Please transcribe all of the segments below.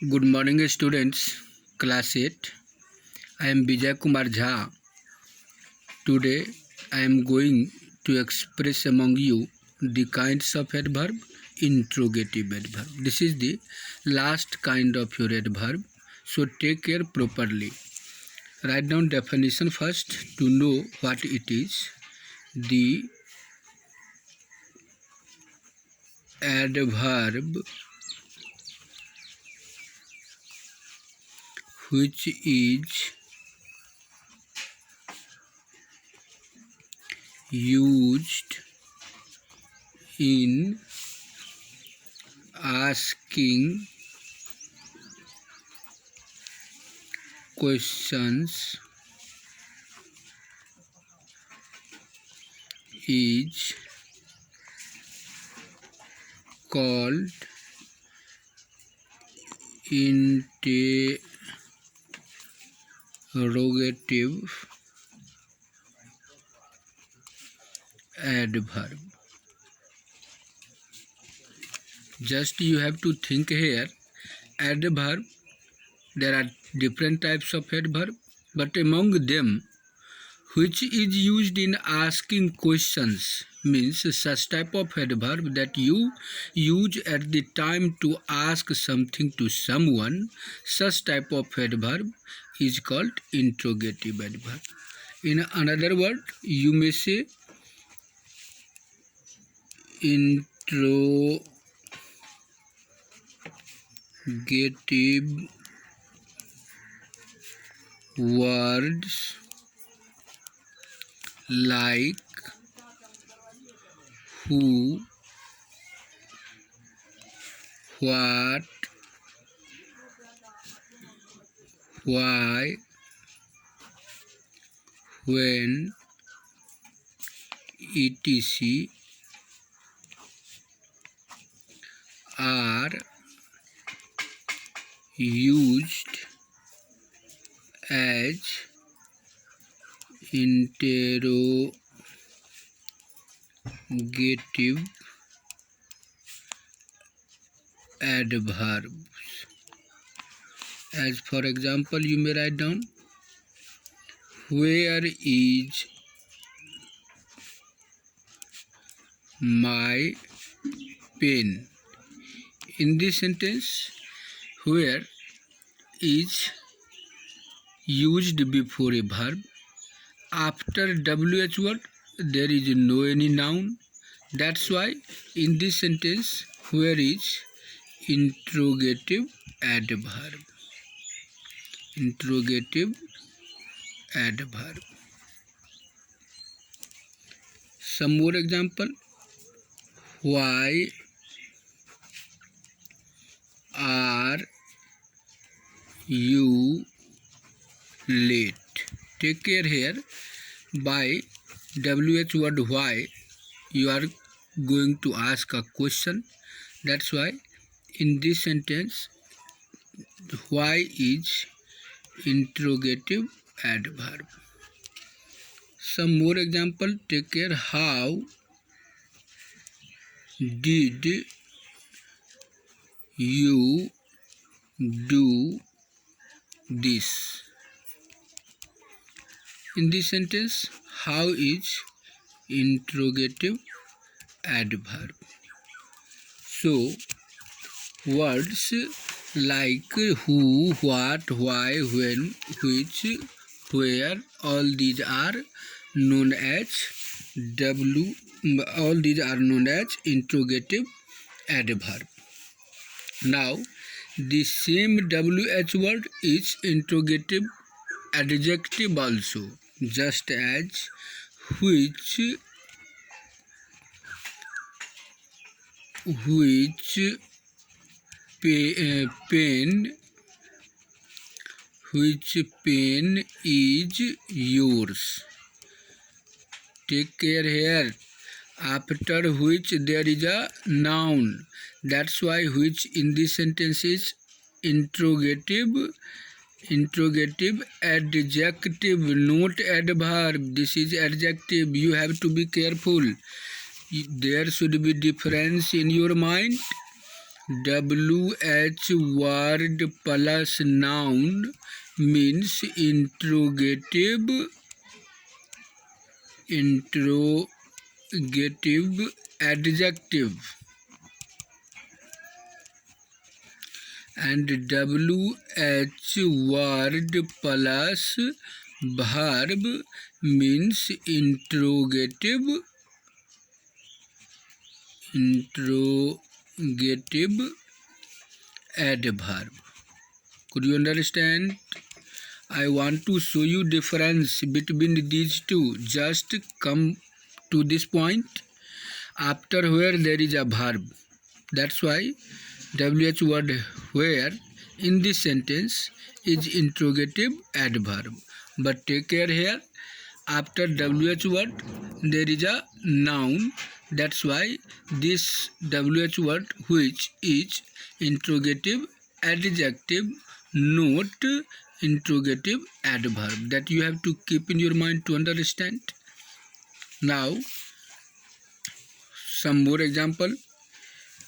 Good morning, students. Class 8. I am Vijay Kumar Jha. Today, I am going to express among you the kinds of adverb, interrogative adverb. This is the last kind of your adverb, so take care properly. Write down definition first to know what it is. The adverb which is used in asking questions is called interrogative adverb. Just you have to think here, adverb, there are different types of adverb, but among them, which is used in asking questions means such type of adverb that you use at the time to ask something to someone. Such type of adverb is called interrogative adverb. In another word, you may say interrogative words like who, what, why, when, etc. are used as interrogative adverbs. As for example, you may write down, where is my pen? In this sentence, where is used before a verb. After WH word, there is no any noun. That's why in this sentence, where is interrogative adverb. Interrogative adverb. Some more example. Why are you late? Take care here. By WH word why, you are going to ask a question. That's why in this sentence, why is interrogative adverb. Some more example. Take care. How did you do this? In this sentence, how is interrogative adverb. So, words like who, what, why, when, which, where, all these are known as interrogative adverb. Now, the same WH word is interrogative adjective also, just as which, pen, which pen is yours. Take care here. After which there is a noun. That's why which in this sentence is interrogative adjective, not adverb. This is adjective. You have to be careful. There should be difference in your mind. WH word plus noun means interrogative adjective, and WH word plus verb means interrogative adverb. Could you understand? I want to show you difference between these two. Just come to this point. After where there is a verb. That's why WH word where in this sentence is interrogative adverb. But take care here. After WH word there is a noun. That's why this WH word, which is interrogative adjective, not interrogative adverb, that you have to keep in your mind to understand. Now some more example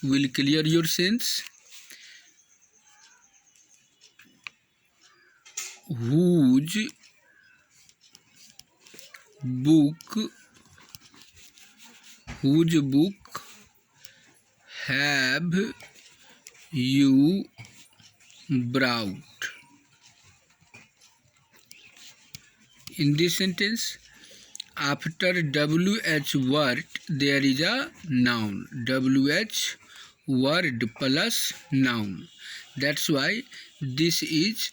will clear your sense. Whose book have you brought? In this sentence, after WH word there is a noun. WH word plus noun. That's why this is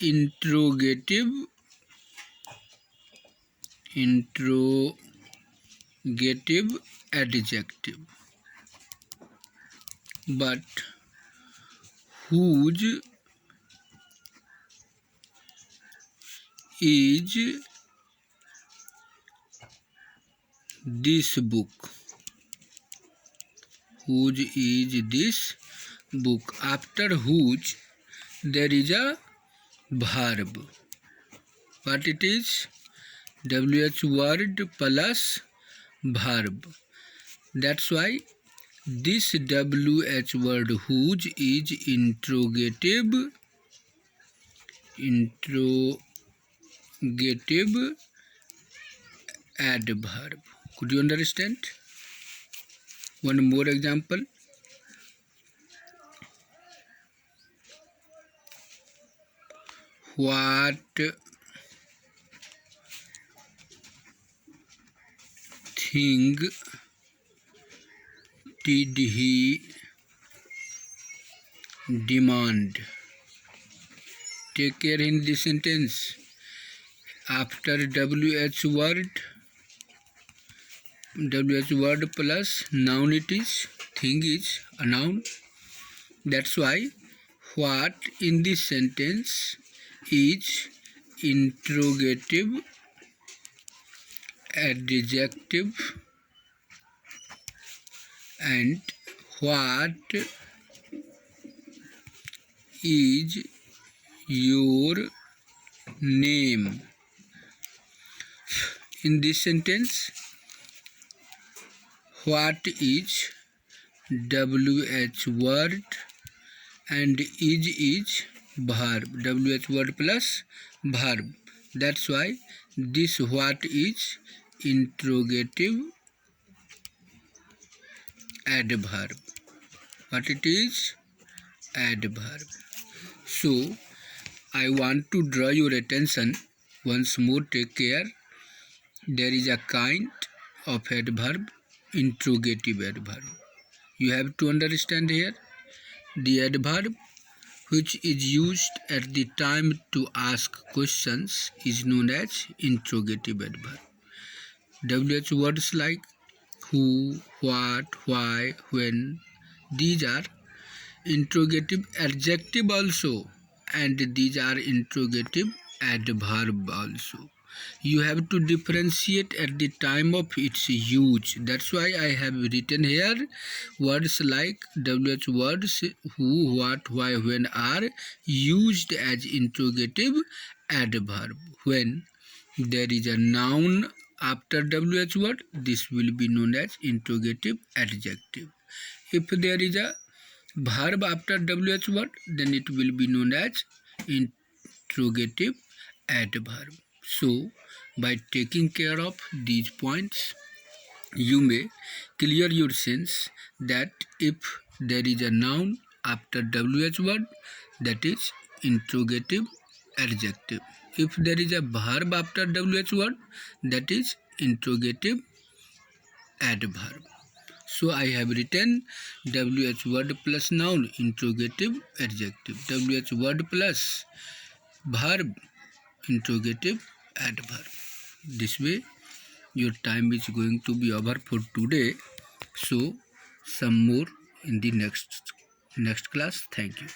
interrogative adjective. But whose is this book? Whose is this book? After whose there is a verb. What it is? WH word plus verb. That's why this WH word whose is interrogative adverb. Could you understand? One more example. What thing did he demand? Take care in this sentence. After WH word plus noun, it is, thing is a noun. That's why what in this sentence is interrogative adjective, and what is your name? In this sentence, what is WH word and is verb. WH word plus verb. That's why this what is interrogative adverb. What it is? Adverb. So I want to draw your attention once more. Take care. There is a kind of adverb, interrogative adverb. You have to understand here. The adverb which is used at the time to ask questions is known as interrogative adverb. WH words like who, what, why, when, these are interrogative adjective also, and these are interrogative adverb also. You have to differentiate at the time of its use. That's why I have written here words like WH words who, what, why, when are used as interrogative adverb. When there is a noun after WH word, this will be known as interrogative adjective. If there is a verb after WH word, then it will be known as interrogative adverb. So, by taking care of these points, you may clear your sense that if there is a noun after WH word, that is interrogative adjective. If there is a verb after WH word, that is interrogative adverb. So I have written WH word plus noun, interrogative adjective. WH word plus verb, interrogative adverb. This way your time is going to be over for today. So some more in the next class. Thank you.